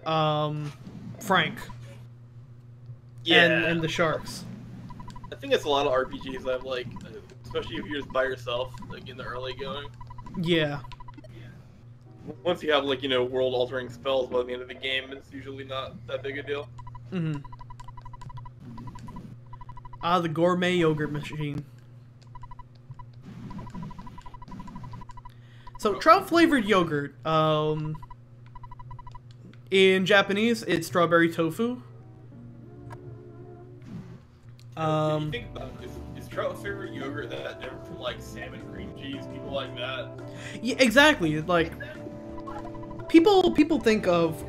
Frank Yeah. and the sharks. I think it's a lot of RPGs that have, like, especially if you're just by yourself, like, in the early going. Yeah. Once you have, like, you know, world-altering spells by the end of the game, it's usually not that big a deal. Mm-hmm. Ah, the gourmet yogurt machine. So, trout-flavored yogurt. In Japanese, it's strawberry tofu. You think about it, is trout flavored yogurt that different from, like, salmon cream cheese, people like that? Yeah, exactly. Like, people think of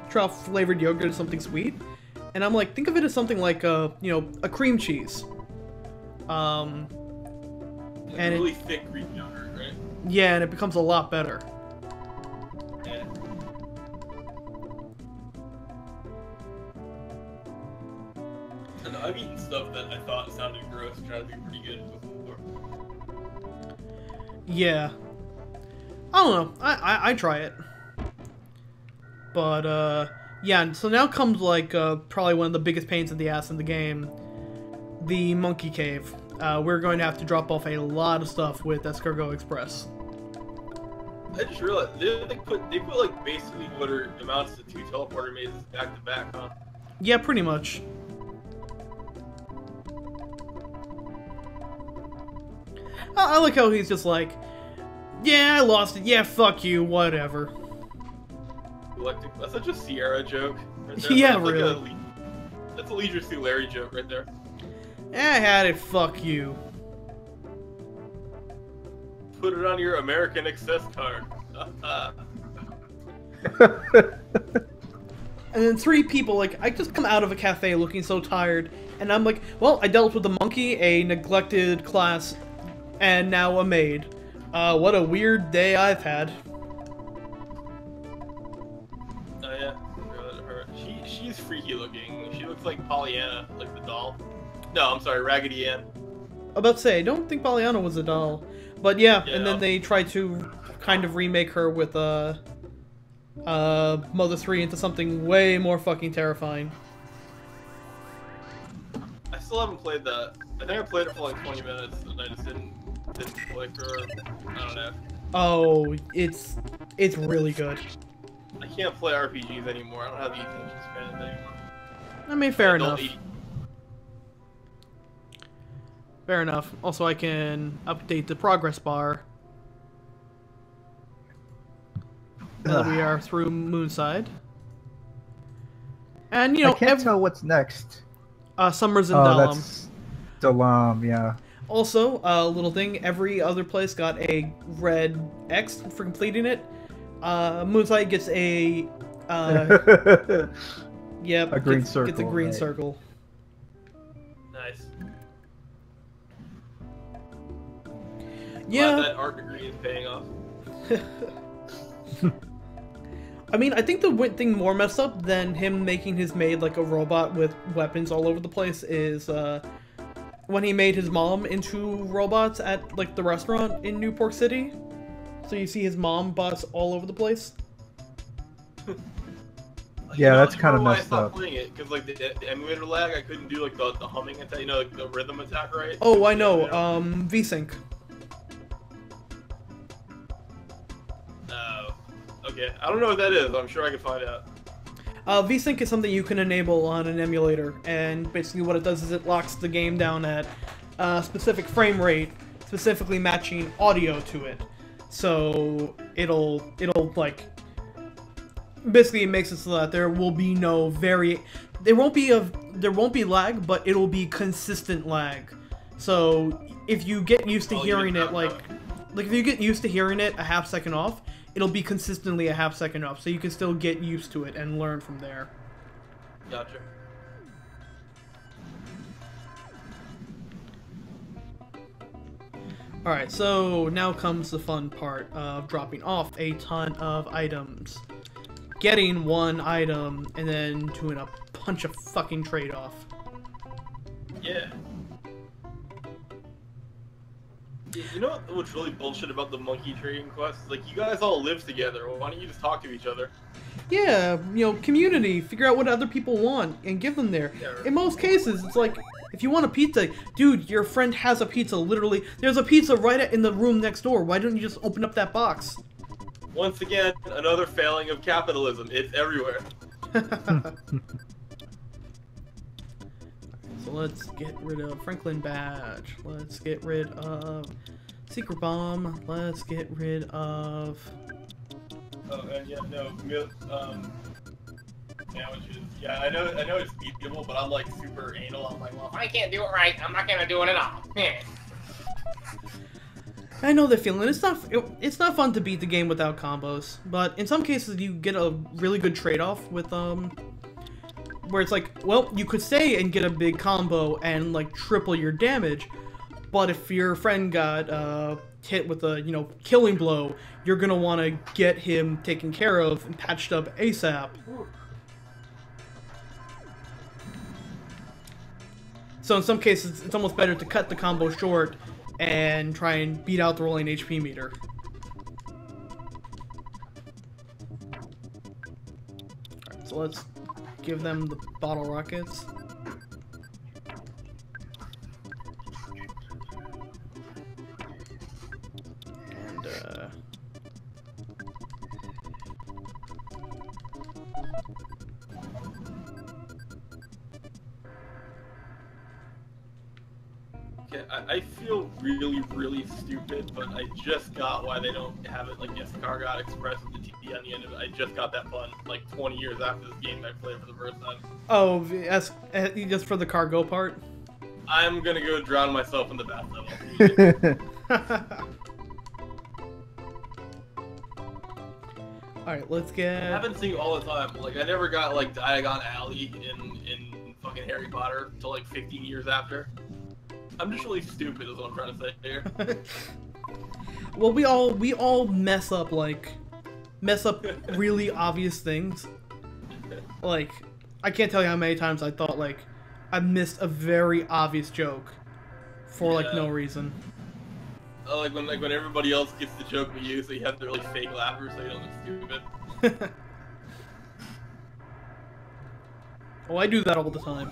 trout-flavored yogurt as something sweet, and I'm like, think of it as something like a cream cheese. Like And really thick Greek yogurt, right? yeah, and it becomes a lot better. Yeah. And I've eaten stuff that I thought sounded gross, trying to be pretty good before. Yeah. I don't know. I try it. But, yeah, so now comes, like, probably one of the biggest pains in the ass in the game. The Monkey Cave. We're going to have to drop off a lot of stuff with Escargot Express. I just realized they put like basically what are amounts to 2 teleporter mazes back to back, huh? Yeah, pretty much. I like how he's just like, yeah, I lost it. Yeah, fuck you. Whatever. That's such a Sierra joke. Right there. Yeah, that's really. Like that's a Leisure Suit Larry joke right there. I had it. Fuck you. Put it on your American Access card. And then 3 people, like, I just come out of a cafe looking so tired, and I'm like, well, I dealt with a monkey, a neglected class, and now a maid. What a weird day I've had. Oh yeah, her. She's freaky looking. She looks like Pollyanna, like the doll. No, I'm sorry, Raggedy Ann. I'm about to say, I don't think Pollyanna was a doll. But yeah, and then they tried to kind of remake her with, Mother 3 into something way more fucking terrifying. I still haven't played that. I think I played it for like 20 minutes, and I just didn't click, or I don't know. Oh, it's really good. I can't play RPGs anymore. I don't have the attention span anymore. I mean, fair enough. Fair enough. Also, I can update the progress bar. Now that we are through Moonside. And, you know, I can't tell what's next. Summers in Oh, Dalam. that's Dalam, yeah. Also, a little thing, every other place got a red X for completing it. Moonside gets a, yep, a green circle. Gets a green right. circle. Nice. Yeah. Glad that art degree is paying off. I mean, I think the thing more messed up than him making his maid like a robot with weapons all over the place is when he made his mom into robots at like the restaurant in Newport City. So you see his mom bots all over the place. Yeah, that's kind of why I messed stopped up. playing it, because like the emulator lag, I couldn't do like the humming attack, you know, like the rhythm attack, right? Oh, I know. Yeah. VSync. Oh, okay. I don't know what that is. I'm sure I can find out. VSync is something you can enable on an emulator, and basically what it does is it locks the game down at a specific frame rate, specifically matching audio to it. So it'll like basically it makes it so that there will be no there won't be lag, but it'll be consistent lag. So if you get used to hearing it like if you get used to hearing it a half second off, it'll be consistently a half second off, so you can still get used to it and learn from there. Gotcha. Alright, so now comes the fun part of dropping off a ton of items. Getting one item, and then doing a bunch of fucking trade-off. Yeah. You know what's really bullshit about the monkey trading quest? Like, you guys all live together. Well, why don't you just talk to each other? Yeah, you know, community. Figure out what other people want and give them there. Yeah. In most cases, it's like, if you want a pizza, dude, your friend has a pizza, literally. There's a pizza right in the room next door. Why don't you just open up that box? Once again, another failing of capitalism. It's everywhere. So let's get rid of Franklin Badge. Let's get rid of Secret Bomb. Let's get rid of... Oh, and yeah, no, sandwiches. Yeah, I know it's beatable, but I'm like super anal. I'm like, well, if I can't do it right, I'm not gonna do it at all. I know the feeling. It's not fun to beat the game without combos, but in some cases you get a really good trade-off with where it's like, well, you could stay and get a big combo and like triple your damage, but if your friend got hit with a, you know, killing blow, you're gonna want to get him taken care of and patched up ASAP. So in some cases, it's almost better to cut the combo short and try and beat out the rolling HP meter. Alright, so let's give them the bottle rockets. And, Okay, I feel really, really stupid, but I just got why they don't have it like yes, Cargot Express with the TP on the end of it. I just got that fun like 20 years after this game I played for the first time. oh, just for the cargo part? I'm gonna go drown myself in the bathtub. Alright, let's get... I haven't seen all the time. Like I never got like Diagon Alley in fucking Harry Potter until like 15 years after. I'm just really stupid is what I'm trying to say here. Well, we all mess up really obvious things. Like, I can't tell you how many times I thought like I missed a very obvious joke for like no reason. Like when everybody else gets the joke but you, so you have to really fake laughter so you don't look stupid. Oh, I do that all the time.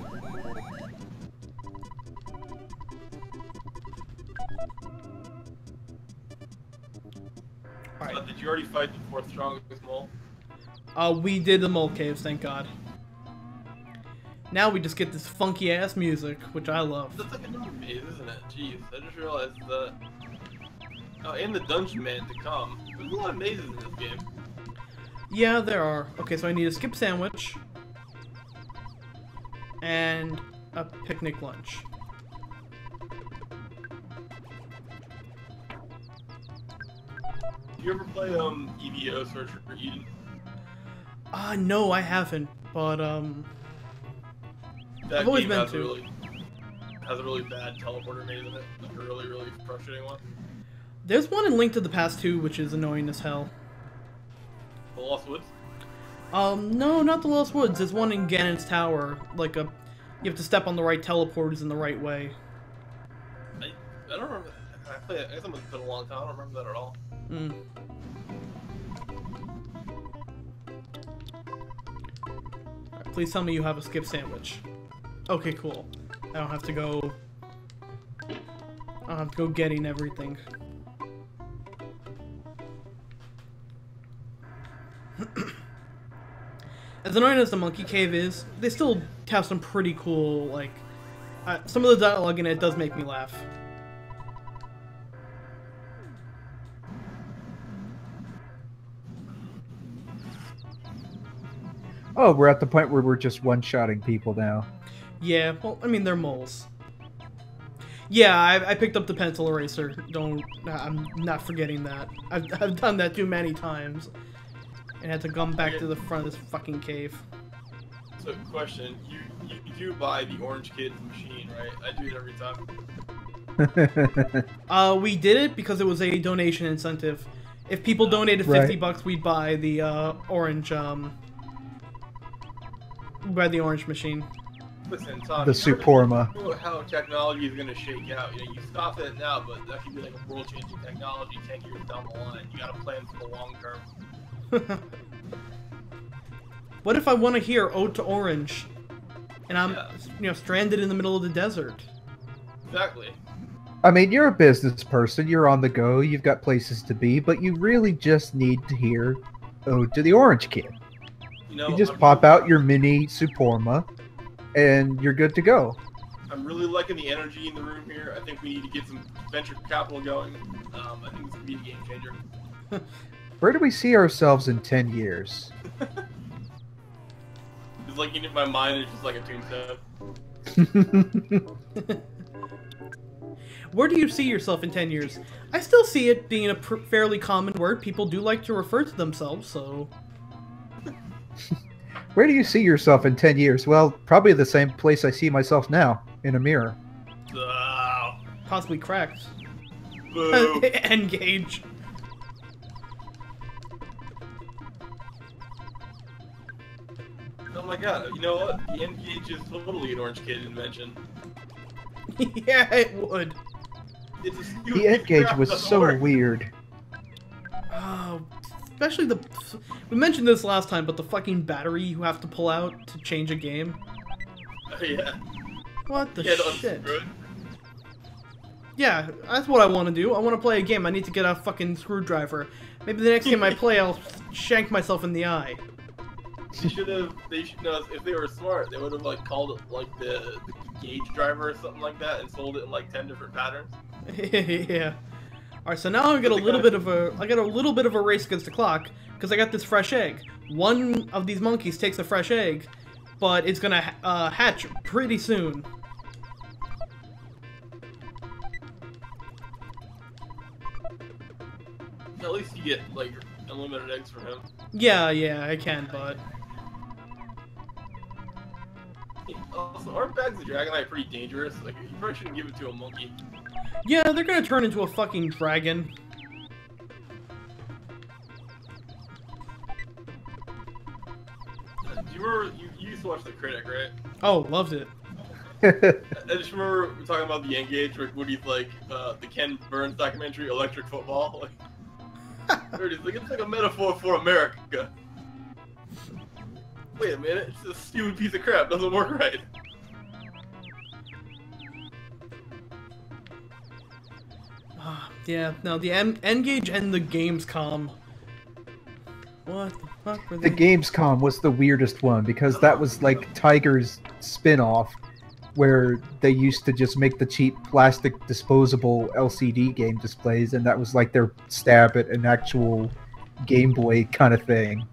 Alright. Did you already fight the fourth strongest mole? We did the mole caves, thank God. Now we just get this funky ass music, which I love. That's like another maze, isn't it? Jeez, I just realized that. Oh, and the dungeon man to come. There's a lot of mazes in this game. Yeah, there are. Okay, so I need a skip sandwich. And a picnic lunch. Do you ever play EVO Search for Eden? No, I haven't, but That I've always game been has to. Has a really bad teleporter maze in it, like a really, really frustrating one. There's one in Link to the Past 2, which is annoying as hell. The Lost Woods? No, not the Lost Woods. There's one in Ganon's Tower. Like you have to step on the right teleporters in the right way. I don't remember. I guess it's been a long time. I don't remember that at all. Mm. Alright, please tell me you have a skip sandwich. Okay, cool. I don't have to go getting everything. As annoying as the Monkey Cave is, they still have some pretty cool, like, some of the dialogue in it does make me laugh. Oh, we're at the point where we're just one-shotting people now. Yeah, well, I mean, they're moles. Yeah, I picked up the pencil eraser. I'm not forgetting that. I've done that too many times. And had to come back to the front of this fucking cave. So, question: you do buy the Orange Kids machine, right? I do it every time. We did it because it was a donation incentive. If people donated $50, we'd buy the orange machine. Listen, Tom, The Suporma. You know how technology is going to shake out. You know, you stop it now, but that could be like a world-changing technology 10 years down the line. You got to plan for the long term. What if I want to hear Ode to Orange, and I'm, Yeah. stranded in the middle of the desert? Exactly. I mean, you're a business person. You're on the go. You've got places to be, but you really just need to hear "Ode to the Orange Kid." You know, You just pop out your mini Suporma, and you're good to go. I'm really liking the energy in the room here. I think we need to get some venture capital going. I think this could be a game changer. Where do we see ourselves in 10 years? It's like in my mind, it's just like a tombstone. Where do you see yourself in 10 years? I still see it being a fairly common word. People do like to refer to themselves, so... Where do you see yourself in 10 years? Well, probably the same place I see myself now, in a mirror. Possibly cracked. Boo. Engage. Oh my god, you know what? The N-Gage is totally an Orange Kid invention. Yeah, it would. It's a stupid The N-Gage crap was doesn't so work. weird. Oh, especially the... We mentioned this last time, but the fucking battery you have to pull out to change a game. Oh, yeah. What the Yeah, shit? good. Yeah, that's what I want to do. I want to play a game. I need to get a fucking screwdriver. Maybe the next game I play, I'll shank myself in the eye. They should know, if they were smart, they would have like called it like the gauge driver or something like that and sold it in like 10 different patterns. Yeah. Alright, so now I got a little bit of a race against the clock, because I got this fresh egg. One of these monkeys takes a fresh egg, but it's gonna hatch pretty soon. At least you get like unlimited eggs from him. Yeah, I can, but... Also, aren't bags of Dragonite pretty dangerous? Like, you probably shouldn't give it to a monkey. Yeah, they're gonna turn into a fucking dragon. Do you remember, you used to watch The Critic, right? Oh, loved it. I just remember talking about the N-Gage, when he's like, the Ken Burns documentary, Electric Football. Like, there it is, like, it's like a metaphor for America. Wait a minute, it's a stupid piece of crap, doesn't work right. Yeah, no, the N-Gage and the Gamescom. What the fuck were they? The Gamescom was the weirdest one because that was like Tiger's spin-off where they used to just make the cheap plastic disposable LCD game displays and that was like their stab at an actual Game Boy kind of thing.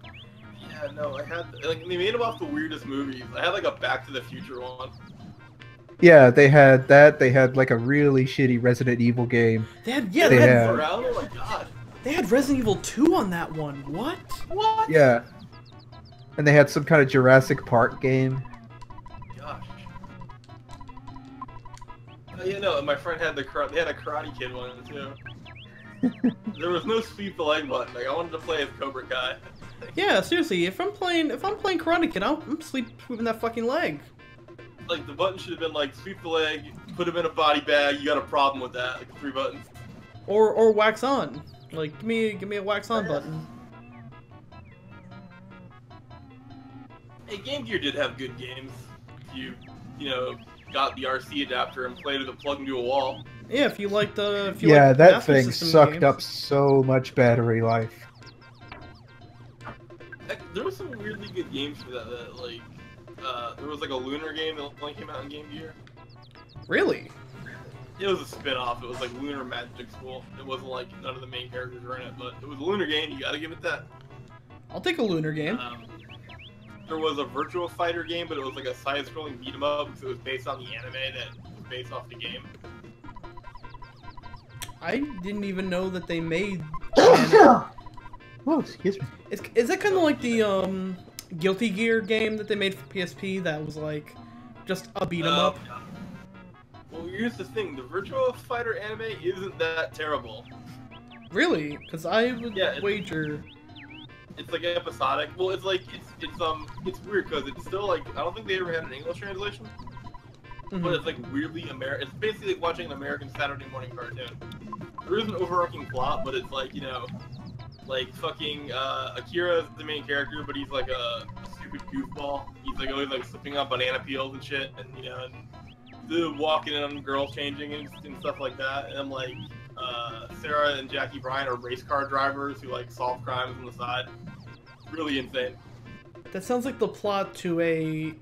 Yeah, no, I had, like, they made them off the weirdest movies. I had like a Back to the Future one. Yeah, they had that. They had like a really shitty Resident Evil game. They had Around, oh my god. They had Resident Evil 2 on that one. What? What? Yeah. And they had some kind of Jurassic Park game. Gosh. Yeah, no, my friend had they had a Karate Kid one too. There was no sweep the leg button. Like, I wanted to play as Cobra Kai. Yeah, seriously, if I'm playing Karate Kid, I'm sweeping that fucking leg. Like, the button should have been like, sweep the leg, put him in a body bag. You got a problem with that? Like 3 buttons. Or wax on. Like, give me a wax on button. Hey, Game Gear did have good games. If you know, got the RC adapter and played with it plugged into a wall. Yeah, if you like the Yeah, like that Master thing System sucked games. up so much battery life. There was some weirdly good games for that like, there was like a Lunar game that only came out in Game Gear. Really? It was a spin-off. It was like Lunar Magic School. It wasn't like none of the main characters were in it, but it was a Lunar game. You gotta give it that. I'll take a Lunar game. There was a Virtua Fighter game, but it was like a side-scrolling beat-em-up because it was based on the anime that was based off the game. I didn't even know that they made. Oh, excuse me. Is that kind of like the Guilty Gear game that they made for PSP? That was like just a beat 'em up. Well, here's the thing: the Virtua Fighter anime isn't that terrible. Really? Because I would Yeah, wager. It's like episodic. Well, it's like it's weird because it's still like I don't think they ever had an English translation, but it's like weirdly American. It's basically like watching an American Saturday morning cartoon. There is an overarching plot, but it's like, you know, like fucking Akira is the main character, but he's like a stupid stupid goofball. He's like always like slipping on banana peels and shit, and the walking in on girls changing and stuff like that. And I'm like, Sarah and Jackie Bryan are race car drivers who like solve crimes on the side. Really insane. That sounds like the plot to a,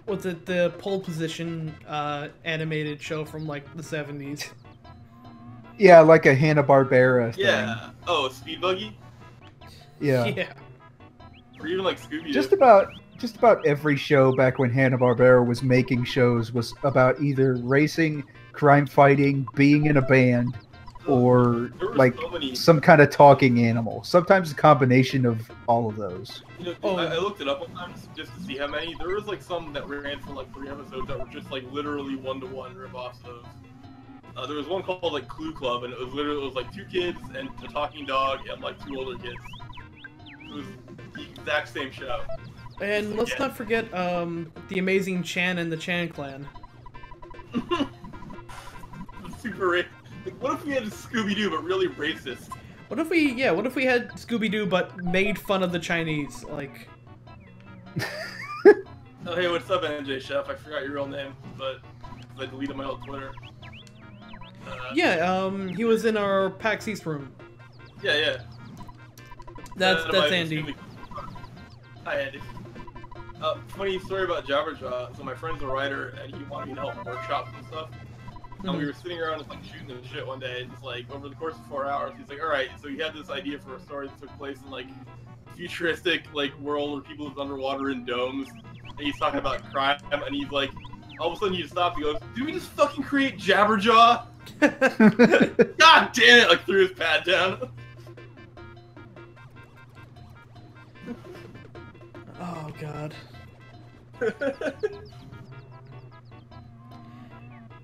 what's it, the Pole Position animated show from like the 70s. Yeah, like a Hanna-Barbera thing. Yeah. Oh, Speed Buggy? Yeah. Yeah. Or even like Scooby-Doo. Just about every show back when Hanna-Barbera was making shows was about either racing, crime fighting, being in a band, or like some kind of talking animal. Sometimes a combination of all of those. I looked it up one time just to see how many. There was like some that ran for like 3 episodes that were just like literally one-to-one rip-offs of. There was one called like Clue Club, and it was like 2 kids and a talking dog and like 2 older kids. It was the exact same show. And let's not forget the amazing Chan and the Chan Clan. Super. Like, what if we had Scooby-Doo but really racist? What if we had Scooby-Doo but made fun of the Chinese, like... Oh, hey, what's up, NJ Chef? I forgot your real name, but I deleted my old Twitter. He was in our PAX East room. Yeah. That's Andy. Hi, Andy. Funny story about Jabberjaw. So my friend's a writer, and he wanted me to help workshops and stuff. And we were sitting around just like shooting and shit one day, and just like over the course of 4 hours, he's like, "All right, so he had this idea for a story that took place in like futuristic like world where people live underwater in domes." And he's talking about crime, and he's like, all of a sudden he just stopped. He goes, "Did we just fucking create Jabberjaw?" God damn it! Like threw his pad down. Oh god.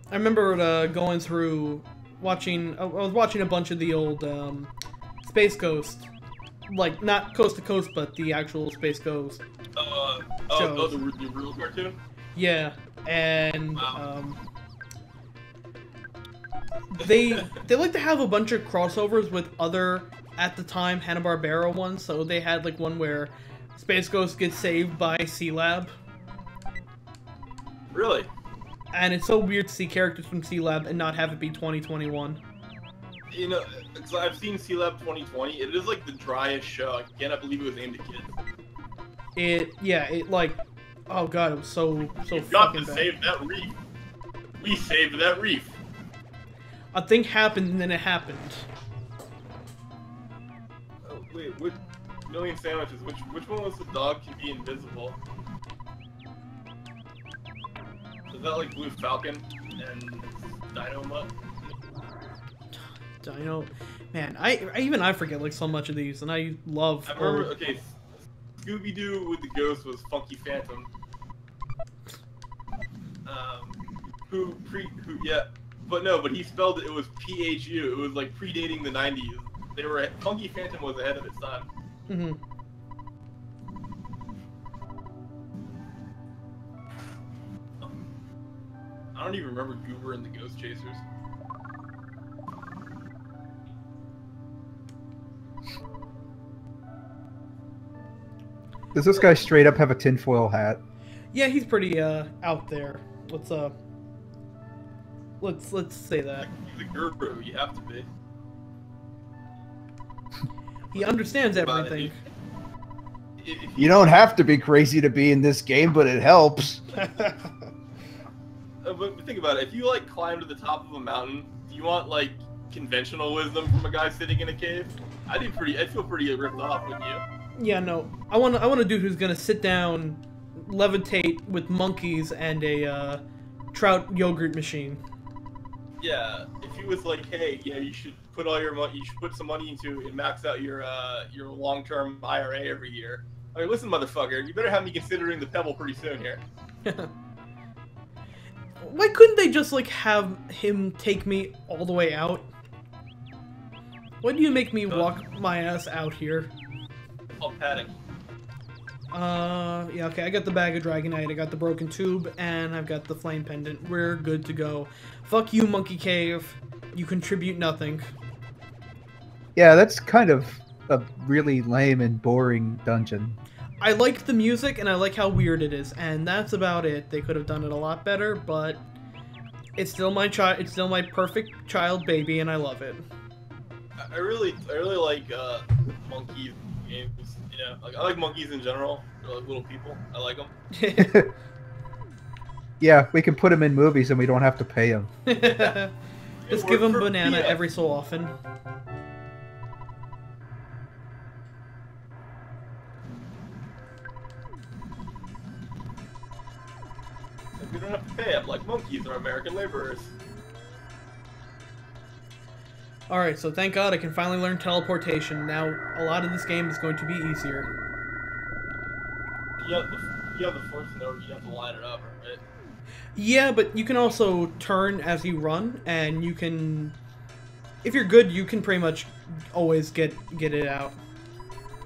I remember going through I was watching a bunch of the old Space Ghost, like not Coast to Coast, but the actual Space Ghost. The real cartoon. Yeah, and wow. They like to have a bunch of crossovers with other at the time Hanna-Barbera ones. So they had like one where Space Ghost gets saved by C-Lab. Really? And it's so weird to see characters from C-Lab and not have it be 2021. Because I've seen C-Lab 2020. It is like the driest show. I cannot believe it was aimed at kids. It like, oh god, it was so You've got fucking to bad. save that reef. We saved that reef. A thing happened and then it happened. Oh wait, which Million Sandwiches? Which one was the dog can be invisible? Is that like Blue Falcon and Dino Mutt? Dino, man, I forget like so much of these, and I love. I remember. Okay, Scooby-Doo with the ghost was Funky Phantom. But he spelled it was PHU. It was like predating the 90s. Funky Phantom was ahead of its time. Mm-hmm. I don't even remember Goober and the Ghost Chasers. Does this guy straight up have a tinfoil hat? Yeah, he's pretty out there. Let's say that. He's a guru. You have to be. He understands everything. You don't have to be crazy to be in this game, but it helps. But think about it. If you like climb to the top of a mountain, do you want like conventional wisdom from a guy sitting in a cave? I'd feel pretty ripped off, wouldn't you? Yeah, no. I want a dude who's gonna sit down, levitate with monkeys and a trout yogurt machine. Yeah, if he was like, hey, you should put all your money, you should put some money into and max out your long-term IRA every year. I mean, listen, motherfucker, you better have me considering the Pebble pretty soon here. Why couldn't they just like have him take me all the way out? Why do you make me walk my ass out here? Called padding. Yeah, okay, I got the bag of Dragonite, I got the broken tube, and I've got the flame pendant. We're good to go. Fuck you, Monkey Cave. You contribute nothing. Yeah, that's kind of a really lame and boring dungeon. I like the music and I like how weird it is, and that's about it. They could have done it a lot better, but it's still my child. It's still my perfect child baby, and I love it. I really like monkeys games. You know, like I like monkeys in general. They're like little people. I like them. Yeah, we can put them in movies and we don't have to pay them. Just give them banana every so often. We don't have to pay them like monkeys are American laborers. Alright, so thank God I can finally learn teleportation. Now, a lot of this game is going to be easier. You have the force node, you have to line it up, right? Yeah, but you can also turn as you run, and you can... If you're good, you can pretty much always get it out.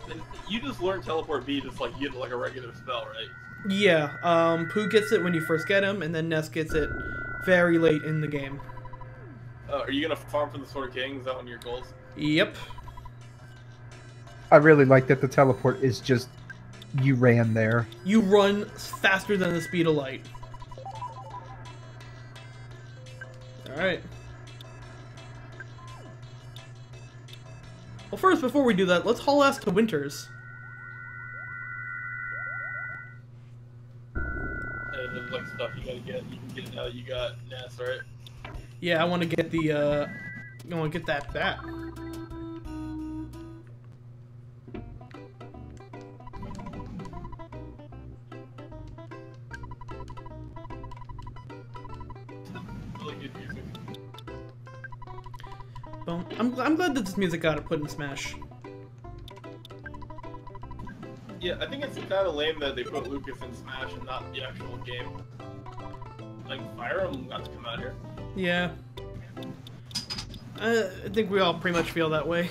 And you just learn teleport B just like you get like a regular spell, right? Yeah, Pooh gets it when you first get him, and then Ness gets it very late in the game. Are you gonna farm for the Sword of Kings? Is that one of your goals? Yep. I really like that the teleport is just you ran there. You run faster than the speed of light. Alright. Well, first, before we do that, let's haul ass to Winters. There's like stuff you gotta get. You can get it now that you got Ness, right? Yeah, I want to get the, I want to get that bat. Really good music. Well, I'm glad that this music got it put in Smash. Yeah, I think it's kind of lame that they put Lucas in Smash and not the actual game. Like, Fire Emblem got to come out here. Yeah. I think we all pretty much feel that way.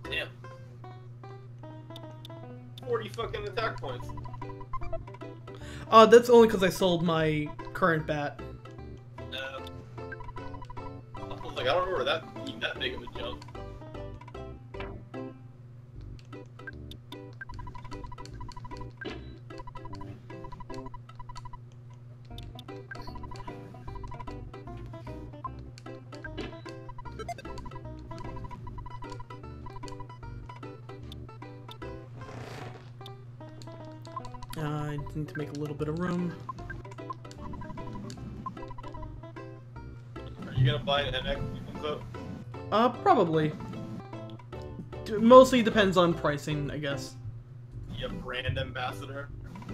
Damn. 40 fucking attack points. That's only because I sold my current bat. I was like, I don't remember that being that big of a jump. I need to make a little bit of room. Are you gonna buy an NX when it comes out? Probably. Mostly depends on pricing, I guess. You have brand ambassador. Do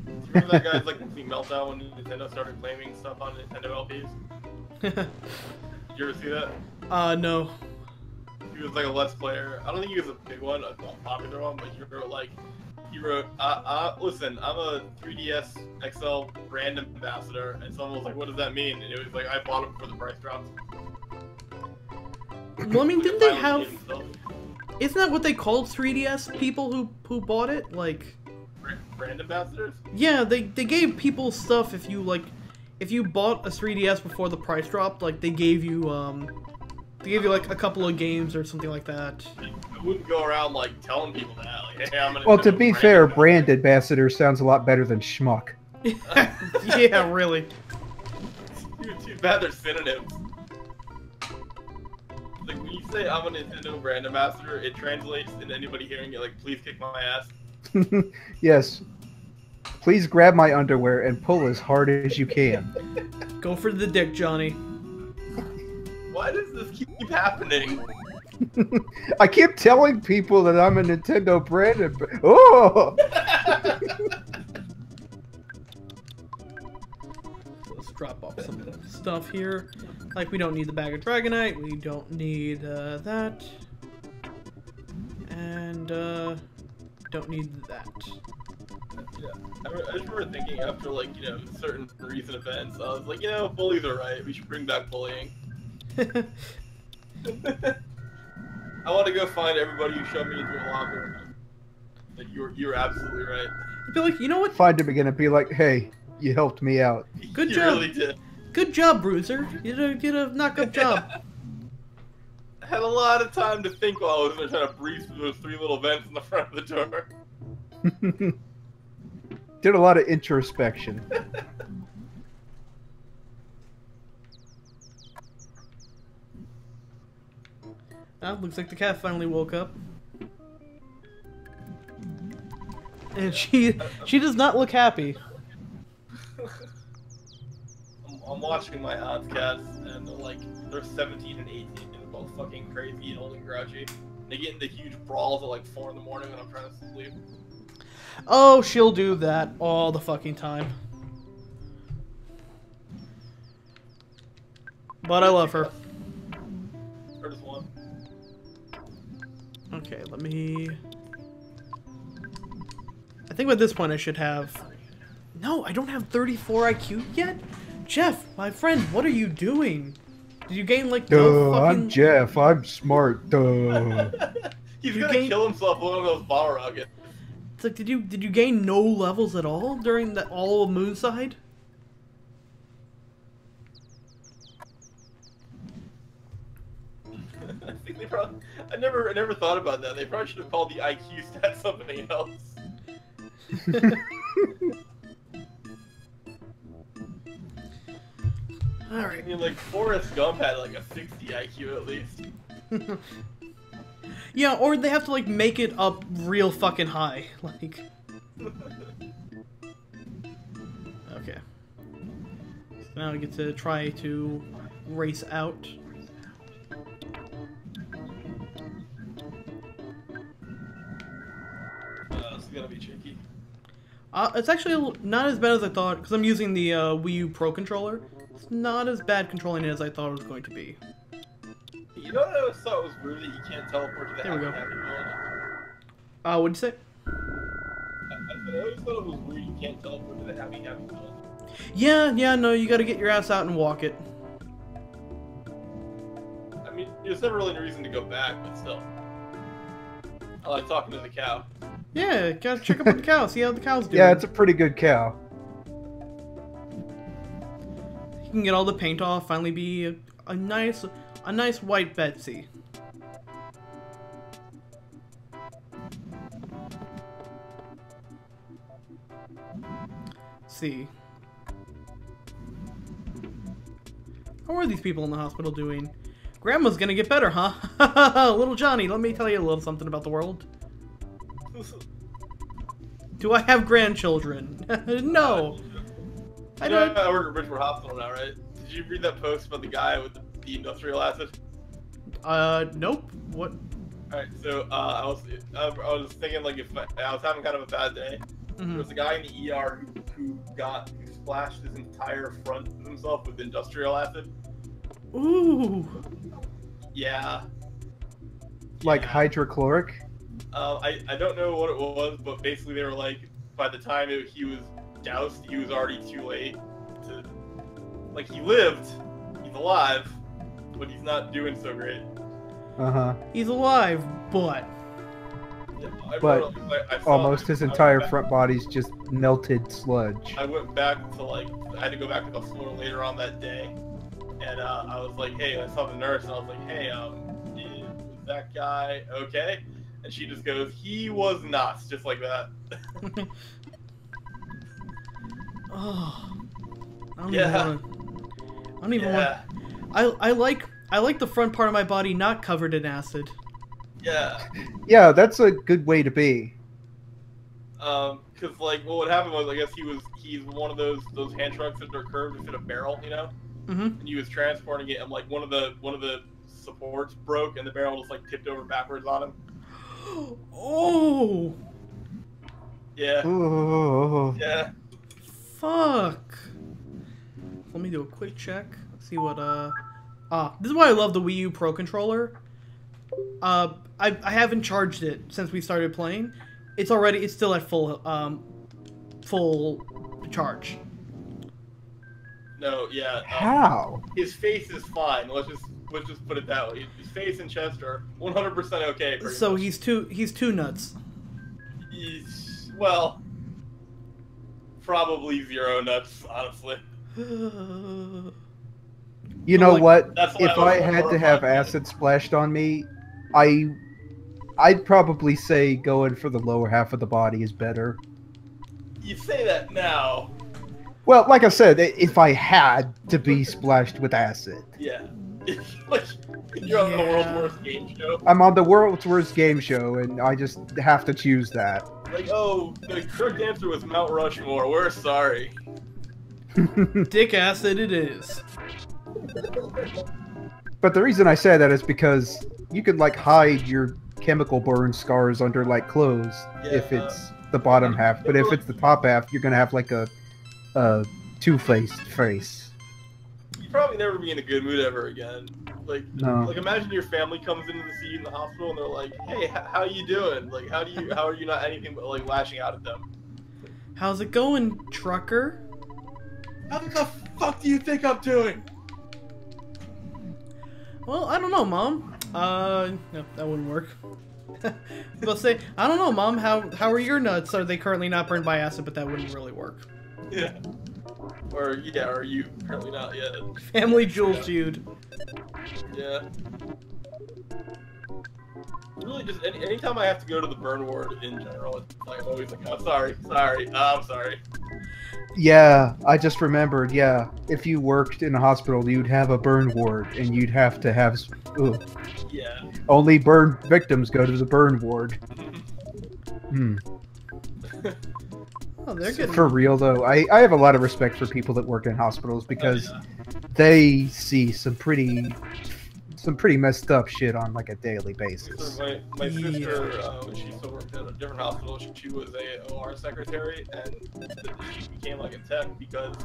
you remember that guy's like complete meltdown when Nintendo started claiming stuff on Nintendo LPs? Did you ever see that? No. He was like a Let's Player. I don't think he was a big one, a popular one, but he wrote, listen, I'm a 3DS XL brand ambassador, and someone was like, what does that mean? And it was like, I bought it before the price dropped. Well, I mean, didn't they have... Isn't that what they called 3DS people who bought it? Like... Brand ambassadors? Yeah, they gave people stuff if you, like... If you bought a 3DS before the price dropped, like, they gave you, like, a couple of games or something like that. I wouldn't go around, like, telling people that. Like, hey, I'm gonna... Well, to be fair, brand ambassador sounds a lot better than schmuck. Yeah, really. Too bad they're synonyms. Like, when you say I'm a Nintendo brand ambassador, it translates into anybody hearing it, like, please kick my ass. Yes. Please grab my underwear and pull as hard as you can. Go for the dick, Johnny. Why does this keep happening? I keep telling people that I'm a Nintendo brand. Oh! Let's drop off some stuff here. Like, we don't need the bag of Dragonite. We don't need that. And don't need that. Yeah. I just remember thinking after, like, you know, certain recent events, I was like, you know, bullies are right. We should bring back bullying. I want to go find everybody who shoved me into a locker You're absolutely right. I'd be like, you know what? Find him again and be like, hey, you helped me out. Good You job. really did. Good job, Bruiser. You did a knock-up job. I had a lot of time to think while I was trying to breeze through those 3 little vents in the front of the door. Did a lot of introspection. Looks like the cat finally woke up. And she does not look happy. I'm watching my aunt's cats, and they're 17 and 18, and they're both fucking crazy and old and grouchy. They get into huge brawls at like 4 in the morning when I'm trying to sleep. Oh, she'll do that all the fucking time. But I love her. Or just one. Okay, let me... I think at this point I should have... No, I don't have 34 IQ yet? Jeff, my friend, what are you doing? Did you gain like no fucking... I'm Jeff, I'm smart, duh. He's gonna kill himself with one of those bottle rockets. It's like, did you gain no levels at all during all of Moonside? I think they probably... I never thought about that. They probably should have called the IQ stat something else. Alright. I mean, like, Forrest Gump had like a 60 IQ at least. Yeah, or they have to like make it up real fucking high. Like... Okay. So now we get to try to race out. This is gonna be tricky. It's actually not as bad as I thought, because I'm using the Wii U Pro controller. It's not as bad controlling it as I thought it was going to be. You know what I always thought was weird that you can't teleport to the There we go. happy village? What'd you say? I always thought it was weird you can't teleport to the happy village. Yeah, no, you gotta get your ass out and walk it. I mean, there's never really a reason to go back, but still. I like talking to the cow. Yeah, gotta check up on the cow, see how the cow's doing. Yeah, it's a pretty good cow. You can get all the paint off, finally be a nice white Betsy. See. How are these people in the hospital doing? Grandma's gonna get better, huh? Little Johnny, let me tell you a little something about the world. Do I have grandchildren? No. I don't. I work at Bridgeport Hospital now, right? Did you read that post about the guy with the industrial acid? Nope. What? Alright, so I was thinking like if I was having kind of a bad day. There was a guy in the ER who splashed his entire front of himself with industrial acid. Ooh. Yeah. Like hydrochloric? I don't know what it was, but basically they were like, by the time he was doused, he was already too late to... Like, he lived, he's alive, but he's not doing so great. Uh-huh. He's alive, but... Yeah, But almost his entire front body's just melted sludge. I went back to, like, I had to go back to the floor later on that day, and I was like, hey, I saw the nurse, and I was like, hey, is that guy okay? And she just goes, he was not, just like that. Oh, I don't Yeah. even want. I like the front part of my body not covered in acid. Yeah. Yeah, that's a good way to be. Cause like, well, what happened was, I guess he's one of those hand trucks that are curved to fit a barrel, you know? Mm-hmm. And he was transporting it, and like one of the supports broke, and the barrel just like tipped over backwards on him. Oh. Yeah. Ooh. Yeah. Fuck. Let me do a quick check. Let's see what this is why I love the Wii U Pro controller. I haven't charged it since we started playing. It's still at full charge. No, yeah. How? His face is fine. Let's just put it that way. His face and chest are 100% okay. So much. he's too nuts. Well, probably zero nuts, honestly. You So, know like, what? That's why If I was I more had to have horrified. acid splashed on me, I'd probably say going for the lower half of the body is better. You say that now. Well, like I said, if I had to be splashed with acid. Yeah. Like, you're on the world's Yeah. worst game show. I'm on the world's worst game show, and I just have to choose that. Like, oh, the correct answer was Mount Rushmore. We're sorry. Dick acid it is. But the reason I say that is because you could like hide your chemical burn scars under like clothes if Yeah. it's the bottom half. But if it's the top half, you're gonna have like a two-faced face. You'd probably never be in a good mood ever again. Like, No. like imagine your family comes into the scene in the hospital and they're like, "Hey, how you doing? Like, how are you not anything but like lashing out at them? How's it going, trucker? How the fuck do you think I'm doing?" Well, I don't know, Mom. No, that wouldn't work. They'll say, I don't know, Mom, how are your nuts? Are they currently not burned by acid? But that wouldn't really work. Yeah. Or yeah, or you apparently not yet. Family jewel feud. Yeah. Really, just anytime I have to go to the burn ward in general, it's like I'm always like, "Oh, sorry, I'm sorry." Yeah, I just remembered. Yeah, if you worked in a hospital, you'd have a burn ward, and you'd have to have. Ugh. Yeah. Only burn victims go to the burn ward. Hmm. Oh, they're good. For real though, I have a lot of respect for people that work in hospitals because Oh, they see some pretty messed up shit on like a daily basis. So my sister, Yeah. she still worked at a different hospital. She was a OR secretary, and she became like a tech because,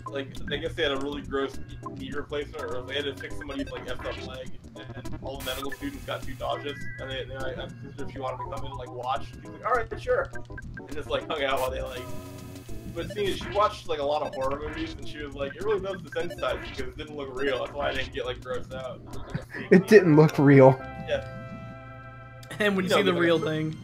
like, I guess they had a really gross knee replacement, or they had to fix somebody's like effed up leg, and all the medical students got too nauseous, and I asked my sister if she wanted to come in and like watch. She was like, "All right, sure," and just like hung out while they like. But the thing is, she watched like a lot of horror movies, and she was like, "It really does desensitize because it didn't look real. That's why I didn't get like grossed out." It was like a fake It knee. didn't look real. Yeah. And when you You know, see the like, real thing.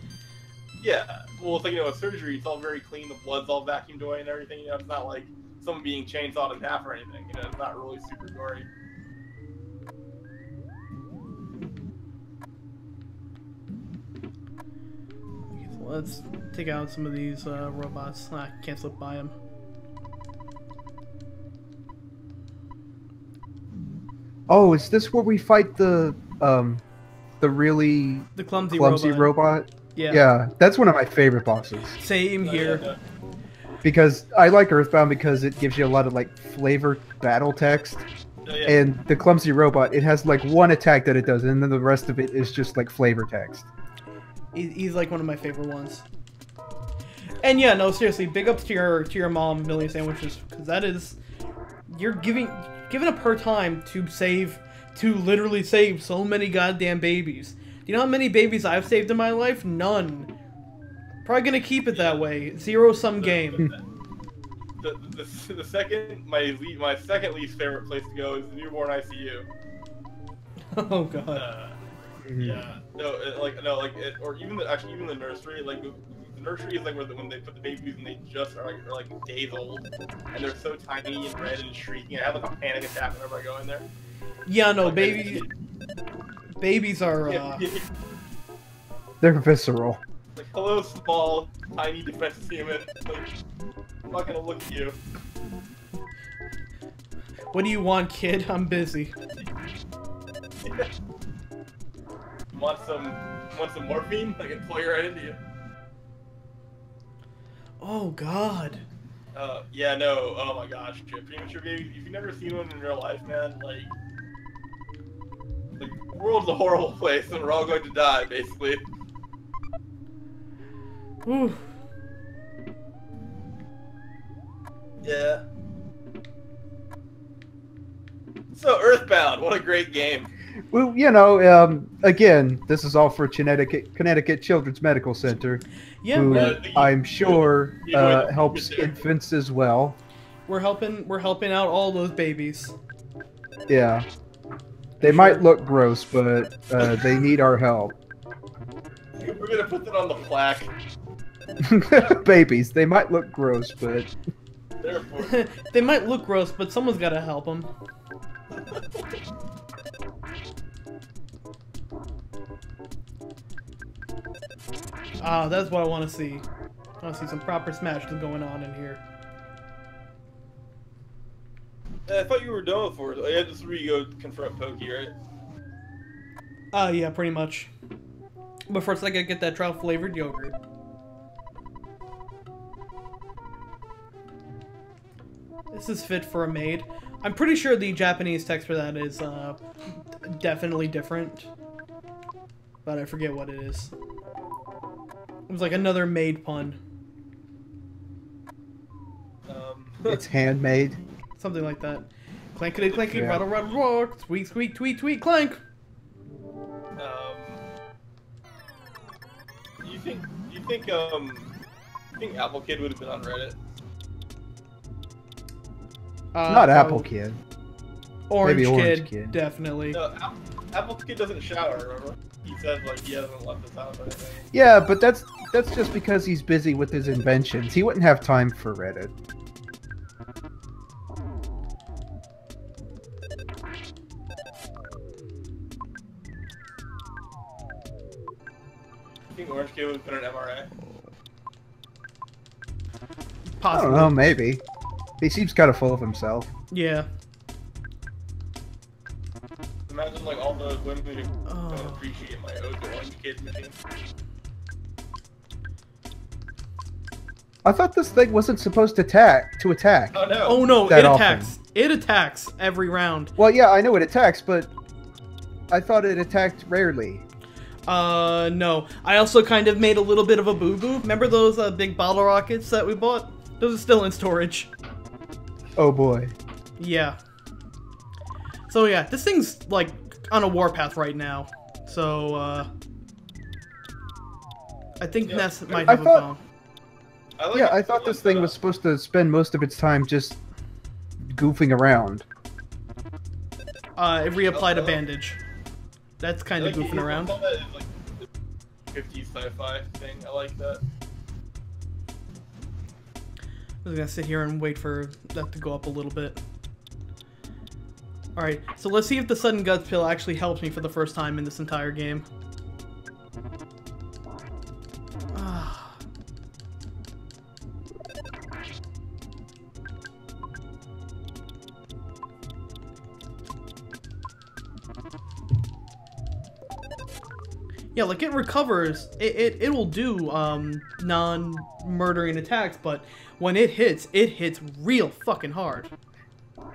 Yeah, well, it's like, a surgery, it's all very clean, the blood's all vacuumed away and everything, it's not like someone being chainsawed in half or anything, it's not really super gory. Okay, so let's take out some of these robots. I can't slip by them. Oh, is this where we fight the really The clumsy robot? Yeah. Yeah, that's one of my favorite bosses. Same here. Yeah. Because I like Earthbound because it gives you a lot of like flavor battle text. Yeah. And the clumsy robot, it has like one attack that it does, and then the rest of it is just like flavor text. He's like one of my favorite ones. And yeah, no, seriously, big ups to your mom, Million Sandwiches, because that is, you're giving up her time to literally save so many goddamn babies. Do you know how many babies I've saved in my life? None. Probably gonna keep it that way. Zero-sum game. The second, my second least favorite place to go is the newborn ICU. Oh god. Yeah, or even even the nursery, like the nursery is like when they put the babies and they just are like days old, and they're so tiny and red and shrieking. I have like a panic attack whenever I go in there. Yeah, no, Like, babies are. They're visceral. Like, hello, small, tiny, defenseless human. Like, I'm not gonna look at you. What do you want, kid? I'm busy. Want some morphine? I can pull you right into you. Oh god. Yeah, no. Oh my gosh, premature babies. If you've never seen one in real life, man, like the world's a horrible place, and we're all going to die, basically. Whew. Yeah. So Earthbound, what a great game. Well, again, this is all for Connecticut Children's Medical Center, Yeah, who we're, I'm sure Yeah. helps infants as well. we're helping out all those babies. Yeah. They might look gross, but they need our help. We're gonna put that on the plaque. Babies, they might look gross, but Therefore, They might look gross, but someone's gotta help them. Ah, that's what I want to see. I want to see some proper smashes going on in here. I thought you were done with Forza. Yeah, this is where you go confront Pokey, right? Yeah, pretty much. But first I gotta get that trout flavored yogurt. This is fit for a maid. I'm pretty sure the Japanese text for that is definitely different. But I forget what it is. It was like another maid pun. it's handmade. Something like that. Clankety clanky, Yeah. rattle rattle rock, squeak squeak tweet tweet clank. You think Apple Kid would have been on Reddit? Not so Apple Kid. Orange, Maybe Orange Kid, Kid. definitely. No, Apple Kid doesn't shower, remember? He says, like, he hasn't left his house or anything. Yeah, but that's just because he's busy with his inventions. He wouldn't have time for Reddit. You think Orange Kid would have been an MRA? I Possibly. don't know, maybe. He seems kind of full of himself. Yeah. Imagine, like, all those women who Oh. don't appreciate my ode to Orange Kid machine. I thought this thing wasn't supposed to attack. Oh no! Oh no, That it often. attacks. It attacks every round. Well, yeah, I know it attacks, but I thought it attacked rarely. No. I also kind of made a little bit of a boo-boo. Remember those big bottle rockets that we bought? Those are still in storage. Oh boy. Yeah. So yeah, this thing's like on a warpath right now. So I think Yeah. Ness might I have a thought- bone. Yeah, I thought this thing was supposed to spend most of its time just goofing around. It reapplied a bandage. That's kind of goofing around. That is like the 50s sci-fi thing. I like that. I'm just gonna sit here and wait for that to go up a little bit. Alright, so let's see if the sudden guts pill actually helps me for the first time in this entire game. Ah. Yeah, like it recovers, it will do non-murdering attacks, but when it hits real fucking hard.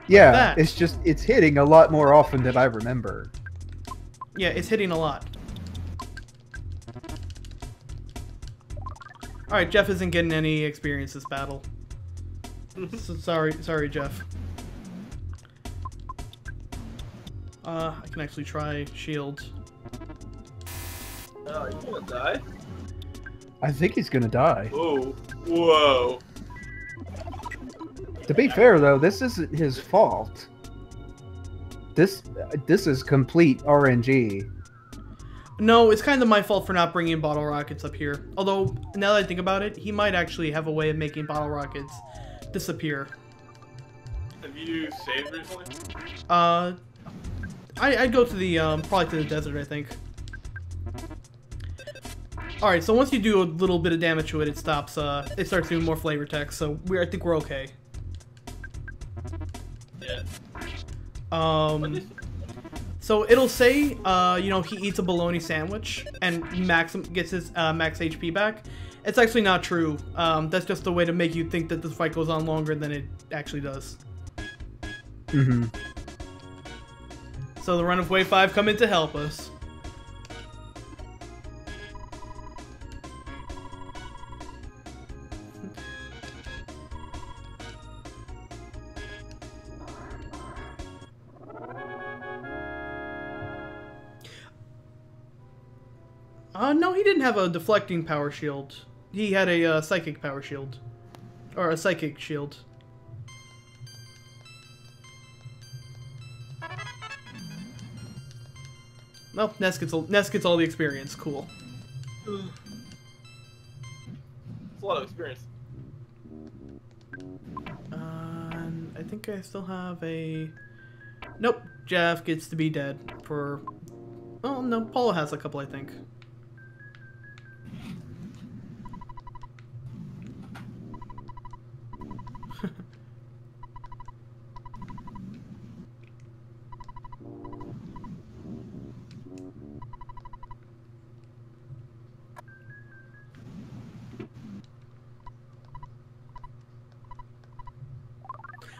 Yeah, that. it's hitting a lot more often than I remember. Yeah, it's hitting a lot. Alright, Jeff isn't getting any experience this battle. So sorry, Jeff. I can actually try shield. Oh, you gonna die? I think he's gonna die. Whoa. Whoa. To be fair, though, this isn't his fault. This is complete RNG. No, it's kind of my fault for not bringing bottle rockets up here. Although, now that I think about it, he might actually have a way of making bottle rockets disappear. Have you saved recently? I'd go to the, probably to the desert, I think. Alright, so once you do a little bit of damage to it, it stops, it starts doing more flavor text, so I think we're okay. Yeah. So it'll say, you know, he eats a bologna sandwich and gets his max HP back. It's actually not true. That's just a way to make you think that this fight goes on longer than it actually does. Mm-hmm. So the run of Wave 5 come in to help us. No, he didn't have a deflecting power shield. He had a psychic power shield. Or a psychic shield. Well, Ness gets all the experience. Cool. It's a lot of experience. I think I still have a... Nope, Jeff gets to be dead for... Oh, no, Paula has a couple, I think.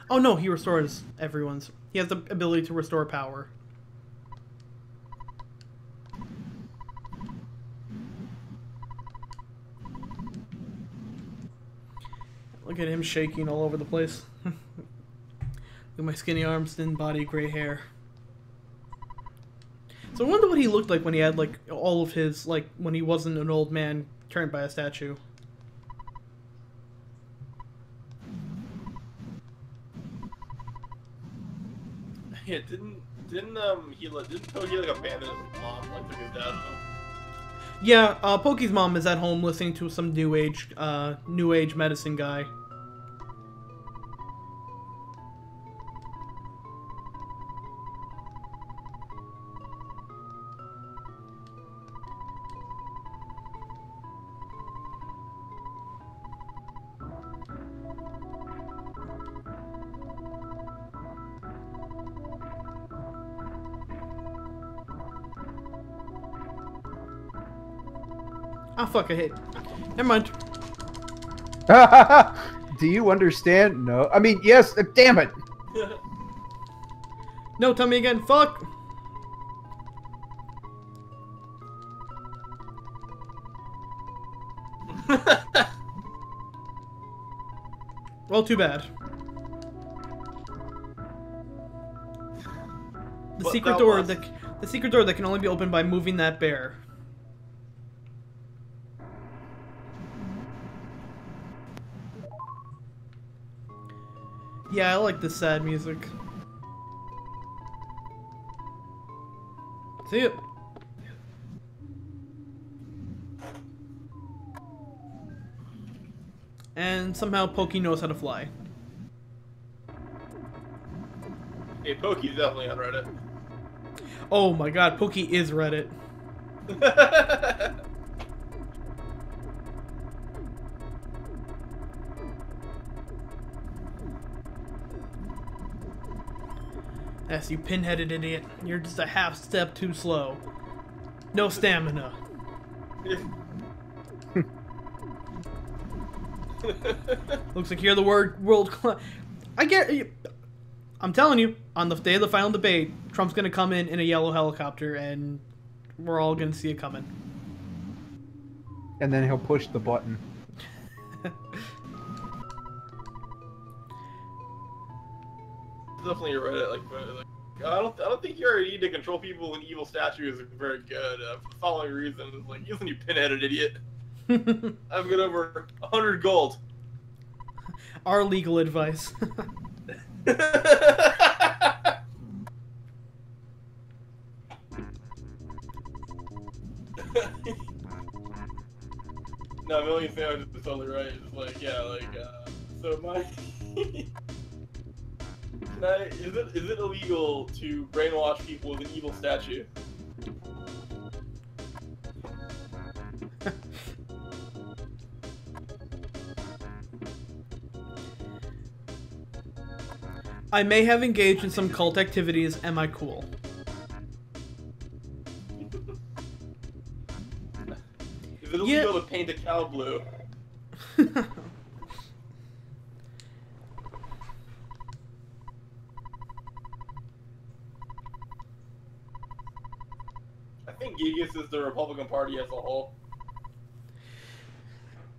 Oh no, he restores everyone's. He has the ability to restore power. Look at him shaking all over the place. Look at my skinny arms, thin body, gray hair. So I wonder what he looked like when he had, like, all of his, like, when he wasn't an old man turned by a statue. Yeah, didn't Togi like abandon his mom, like took his dad home? Yeah, Pokey's mom is at home listening to some new age medicine guy. Ah, fuck, I hit. Never mind. Do you understand? No. I mean, yes. Damn it. No, tell me again. Fuck. Well, too bad. The But secret that door was- the secret door that can only be opened by moving that bear. Yeah, I like this sad music. See it. And somehow Pokey knows how to fly. Hey, Pokey's definitely on Reddit. Oh my god, Pokey is Reddit. Yes, you pinheaded idiot. You're just a half step too slow. No stamina. Looks like you're the world I get... I'm telling you, on the day of the final debate, Trump's gonna come in a yellow helicopter, and we're all gonna see it coming. And then he'll push the button. Definitely a Reddit like I don't think your need to control people with evil statues is very good for the following reasons. Like, listen, you pinheaded idiot. I've got over 100 gold. Our legal advice. No, Million Sandwich is totally right. It's like, yeah, like, so my... is it illegal to brainwash people with an evil statue? I may have engaged in some cult activities. Am I cool? Is it illegal to paint a cow blue? I think Gigas is the Republican Party as a whole.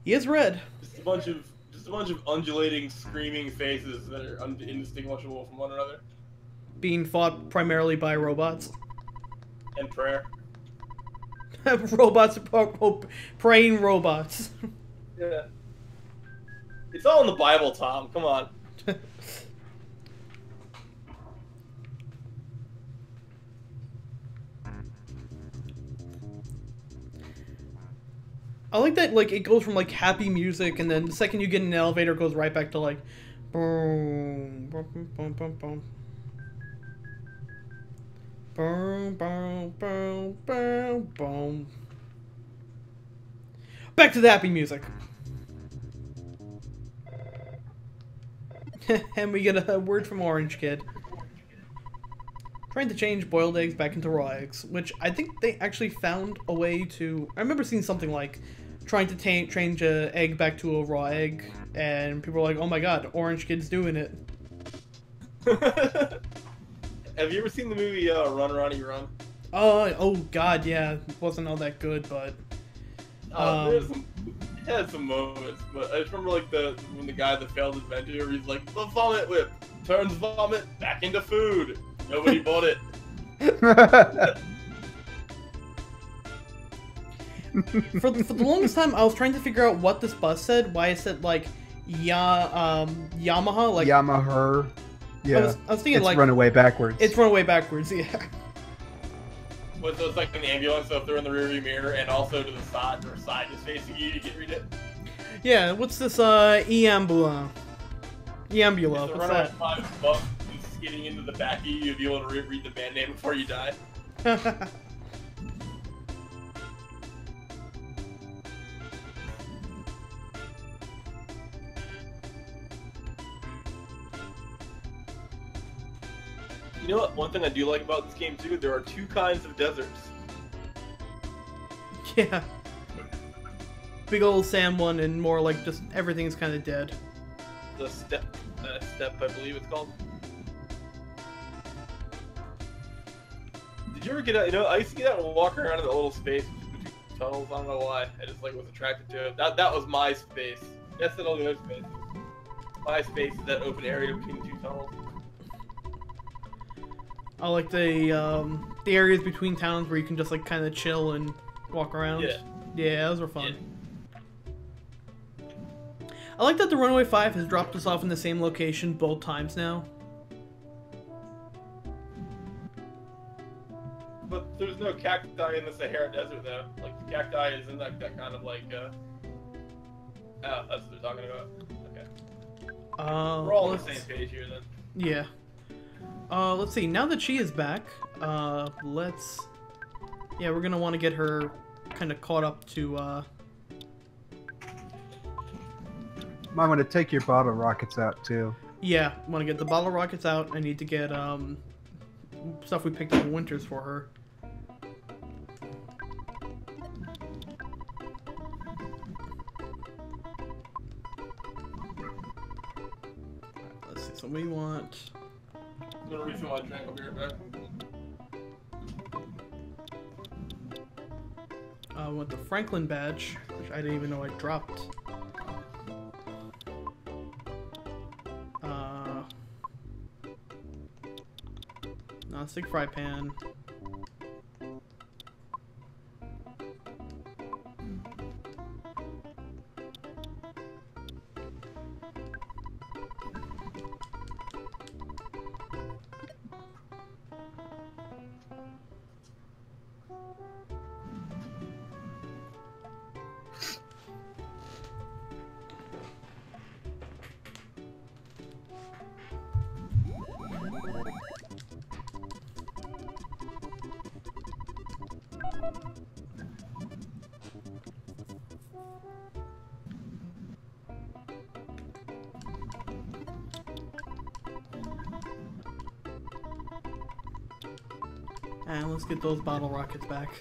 He is red. Just a bunch of undulating, screaming faces that are indistinguishable from one another. Being fought primarily by robots. And prayer. Robots, praying robots. Yeah. It's all in the Bible, Tom. Come on. I like that, like, it goes from, like, happy music, and then the second you get in an elevator, it goes right back to, like, boom, boom, boom, boom, boom. Boom, boom, boom, boom, boom. Back to the happy music. And we get a word from Orange Kid. Trying to change boiled eggs back into raw eggs, which I think they actually found a way to... I remember seeing something like trying to change an egg back to a raw egg, and people were like, oh my god, Orange Kid's doing it. Have you ever seen the movie Run Ronnie Run? Oh god, yeah. It wasn't all that good, but... It had some moments, but I just remember like when the guy that failed adventure, he's like, the vomit whip turns vomit back into food. Nobody bought it. For the longest time, I was trying to figure out what this bus said. Why it said like Yamaha, like Yamaha. Yeah, I was thinking it's like runaway backwards. It's runaway backwards. Yeah. So it's like an ambulance, so if they're in the rearview mirror, and also to the side, or side is facing you, you can read it. Yeah. What's this? Eambula. Eambula. It's a What's runaway that? 5 bucks skidding into the back of you, you'll be able to read the band name before you die. You know what? One thing I do like about this game too, there are 2 kinds of deserts. Yeah. Big old sand one, and more like just everything's kind of dead. The steppe, I believe it's called. Did you ever get out? You know, I used to get out and walk around in the little space between tunnels. I don't know why. I just like was attracted to it. That was my space. That's not all the other spaces. My space is that open area between 2 tunnels. I like the areas between towns where you can just like kind of chill and walk around. Yeah. Yeah, those were fun. Yeah. I like that the Runaway 5 has dropped us off in the same location both times now. But there's no cacti in the Sahara Desert though. Like the cacti is in that kind of like oh, that's what they're talking about. Okay. We're all on the same page here then. Yeah. Let's see. Now that she is back, yeah, we're gonna want to get her kind of caught up to. Might want to take your bottle rockets out too. Yeah, want to get the bottle rockets out. I need to get stuff we picked up in Winters for her. Let's see. So we want. I'm gonna refill my drink. I'll be right back. I want the Franklin badge, which I didn't even know I dropped. Non-stick fry pan. And let's get those bottle rockets back.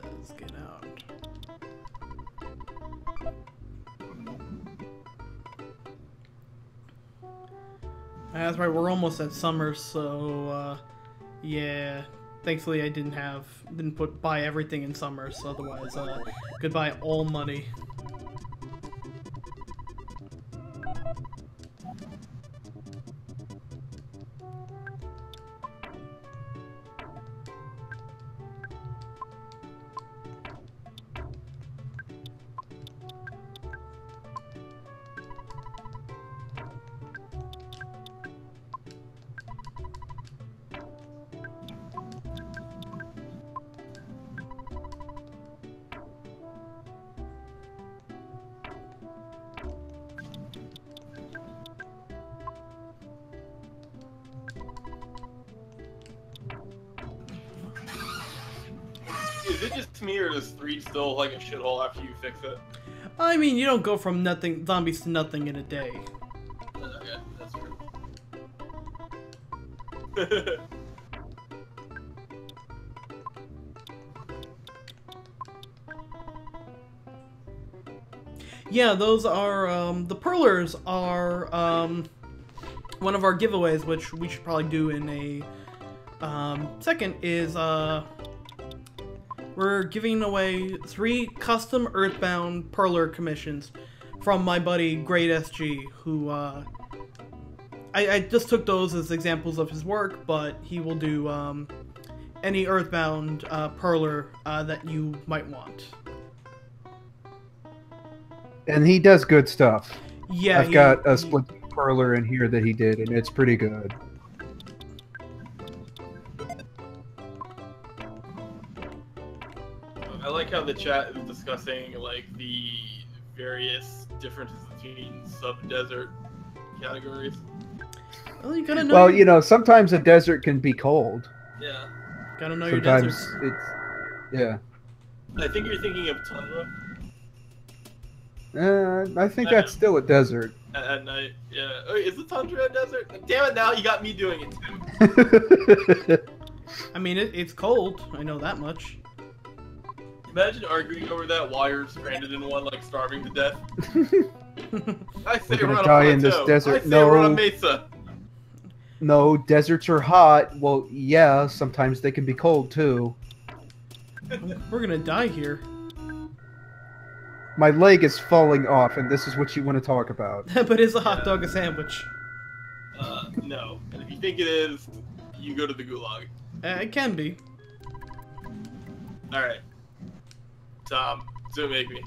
Let's get out. That's right, we're almost at summer, so yeah. Thankfully I didn't buy everything in summer, so otherwise goodbye all money. Is it just me, or does 3 still like a shithole after you fix it? I mean, you don't go from nothing zombies to nothing in a day. Okay, that's true. Yeah, those are, the Perlers are, one of our giveaways, which we should probably do in a, second, is, we're giving away 3 custom Earthbound Perler commissions from my buddy Great SG, who, I just took those as examples of his work, but he will do, any Earthbound, Perler, that you might want. And he does good stuff. Yeah, I've got a split perler in here that he did, and it's pretty good. I like how the chat is discussing like the various differences between sub-desert categories. Well, you gotta know. Well, you know, sometimes a desert can be cold. Yeah. Gotta know your Sometimes deserts. it's yeah. I think you're thinking of tundra I think that's still a desert. at night. Yeah. Oh, is the tundra a desert? Damn it! Now you got me doing it too. I mean, it's cold. I know that much. Imagine arguing over that while you're stranded in one, like starving to death. I say We're run gonna a die in this plateau. desert. I say No. run a mesa. No, deserts are hot. Well, yeah, sometimes they can be cold too. We're gonna die here. My leg is falling off, and this is what you want to talk about. But is a hot dog a sandwich? No. And if you think it is, you go to the gulag. It can be. Alright. Tom, so make me.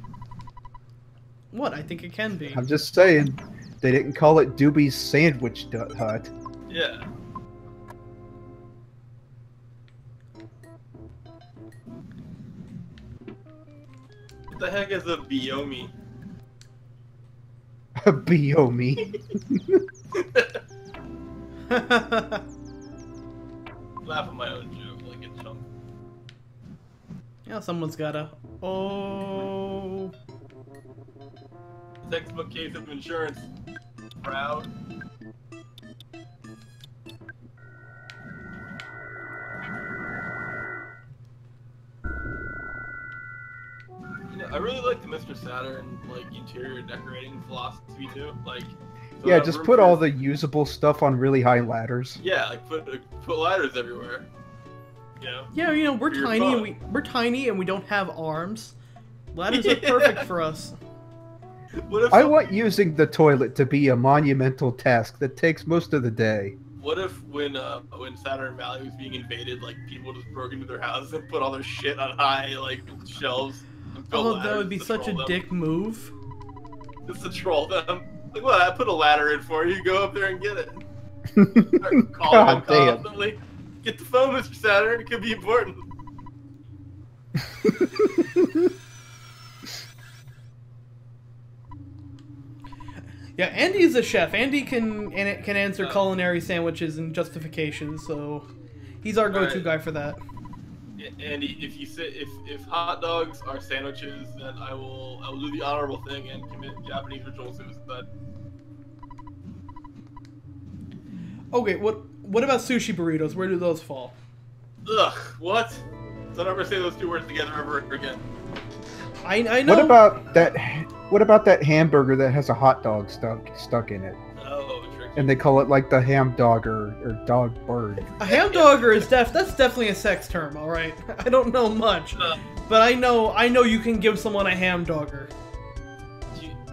What? I think it can be. I'm just saying, they didn't call it Doobie's Sandwich Hut. Yeah. What the heck is a Biomi? Biomi. Laugh at my own joke like a chump. Yeah, someone's gotta. Oh. Textbook case of insurance. Proud. You know, I really like the Mr. Saturn like interior decorating philosophy too. Like, so Yeah, that just room put for- all the usable stuff on really high ladders. Yeah, like put ladders everywhere. You know. Yeah, you know, we're For your tiny fun. and we're tiny and we don't have arms. Ladders are perfect for us. What if I want using the toilet to be a monumental task that takes most of the day. What if when Saturn Valley was being invaded, like people just broke into their houses and put all their shit on high like shelves? And built Oh, that ladders would be to such a troll them? dick move. Just to troll them. Like, well, I put a ladder in for you. Go up there and get it. Start calling them God damn. constantly. Get the phone, Mr. Saturn. It could be important. Yeah, Andy's a chef. Andy can answer culinary sandwiches and justifications, so he's our go-to Alright. guy for that. Yeah, Andy, if you say if hot dogs are sandwiches, then I will do the honorable thing and commit Japanese ritual suicide. Okay, what about sushi burritos? Where do those fall? Ugh, what? Don't ever say those two words together ever again. I know. What about that hamburger that has a hot dog stuck in it? Oh, tricky. And they call it like the ham dog or dog bird. A ham dogger is that's definitely a sex term, all right. I don't know much, but I know you can give someone a ham dogger.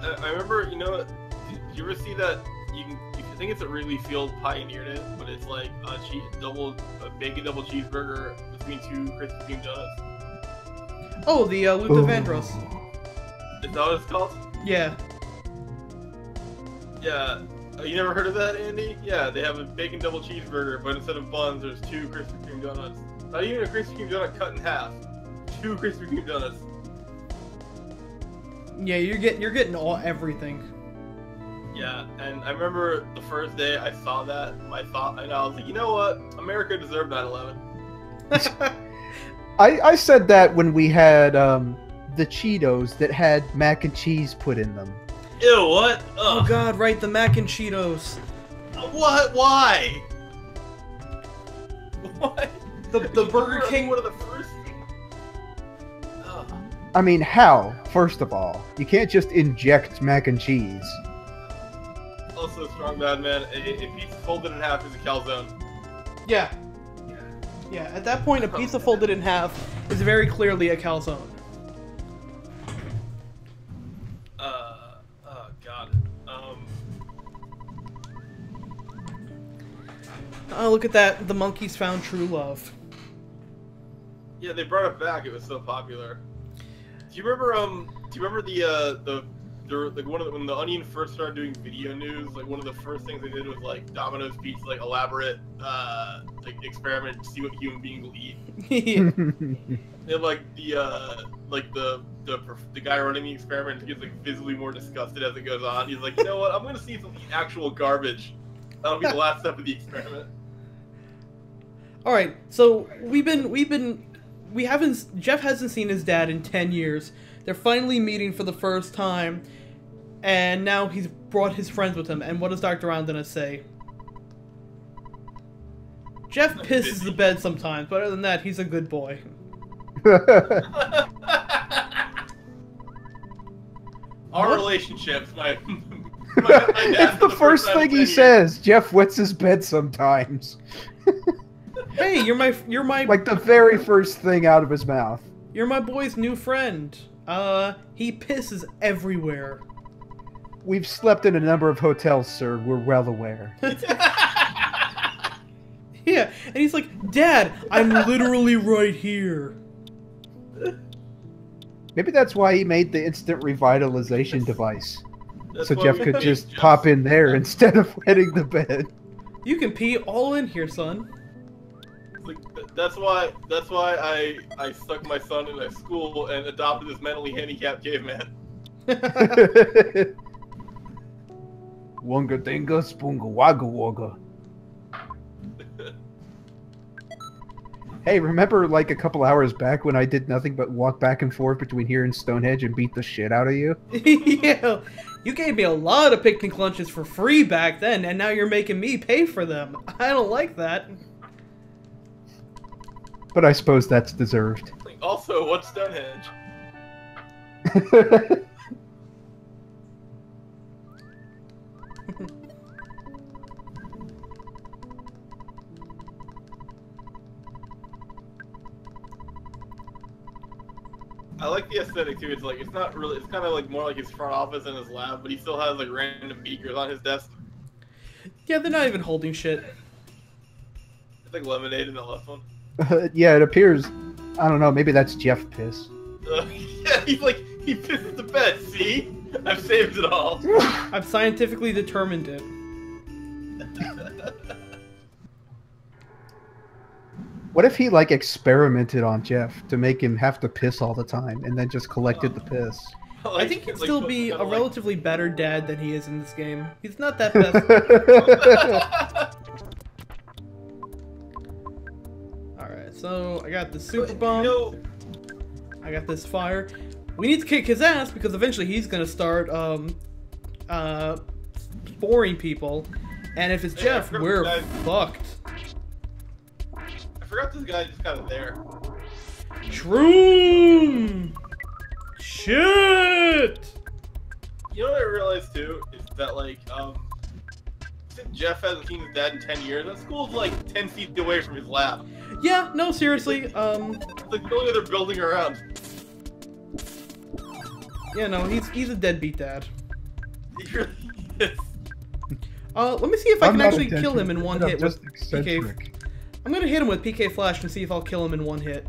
I remember, you know, did you ever see that? I think it's a Wrigley Field pioneered it, but it's like a bacon double cheeseburger between 2 Krispy Kreme donuts. Oh, the Luther Vandross. Is that what it's called? Yeah. Yeah. You never heard of that, Andy? Yeah, they have a bacon double cheeseburger, but instead of buns, there's 2 Krispy Kreme donuts. Not even a Krispy Kreme donut cut in half. 2 Krispy Kreme donuts. Yeah, you're getting everything. Yeah, and I remember the first day I saw that, and I was like, you know what? America deserved 9/11. I said that when we had the Cheetos that had mac and cheese put in them. Ew, what? Ugh. Oh god, right, the mac and Cheetos. What? Why? What? The Burger King. One of the first. Ugh. I mean, how? First of all, you can't just inject mac and cheese. Also, strong bad man. A pizza folded in half is a calzone. Yeah. Yeah, at that point, a pizza folded in half is very clearly a calzone. Oh god. Oh, look at that. The monkeys found true love. Yeah, they brought it back. It was so popular. Do you remember? Do you remember the when the Onion first started doing video news? Like one of the first things they did was like Domino's Pizza, like elaborate like experiment to see what human beings will eat. Yeah. And like the guy running the experiment gets like visibly more disgusted as it goes on. He's like, you know what? I'm gonna see some actual garbage. That'll be the last step of the experiment. All right, so Jeff hasn't seen his dad in 10 years. They're finally meeting for the first time, and now he's brought his friends with him. And what does Dr. Roundina say? Jeff pisses the bed sometimes, but other than that, he's a good boy. Our relationships, my It's the first thing he says. Jeff wets his bed sometimes. Hey, you're my Like the very first thing out of his mouth. You're my boy's new friend. He pisses everywhere. We've slept in a number of hotels, sir. We're well aware. Yeah, and he's like, Dad, I'm literally right here. Maybe that's why he made the instant revitalization device. That's So why Jeff we could made just Jeff- pop in there instead of wetting the bed. You can pee all in here, son. Like, that's why I stuck my son in a school and adopted this mentally handicapped caveman. Wonga dinga spoonga wagga wagga. Hey, remember like a couple hours back when I did nothing but walk back and forth between here and Stonehenge and beat the shit out of you? Yeah, you gave me a lot of picnic lunches for free back then, and now you're making me pay for them. I don't like that. But I suppose that's deserved. Like, also, what's Stonehenge? I like the aesthetic too. It's like it's not really. It's kind of like more like his front office and his lab, but he still has like random beakers on his desk. Yeah, they're not even holding shit. It's like lemonade in the left one. Yeah, it appears. I don't know. Maybe that's Jeff piss. Yeah, he pisses the bed. See, I've saved it all. I've scientifically determined it. What if he like experimented on Jeff to make him have to piss all the time and then just collected the piss? I think he'd still be a like, relatively better dad than he is in this game. He's not that best. Alright, so I got the super bomb. I got this fire. We need to kick his ass because eventually he's gonna start boring people. And if it's Jeff, we're fucked. I forgot this guy just kind of there. Shroom! Shit! You know what I realized too is that like since Jeff hasn't seen his dad in 10 years, that school's like 10 feet away from his lab. Yeah, no, seriously. It's like the only other building around. Yeah, no, he's a deadbeat dad. He really is. Let me see if I I'm can not actually a kill him in deadbeat, one I'm hit just with PK. eccentric. I'm gonna hit him with PK Flash and see if I'll kill him in one hit.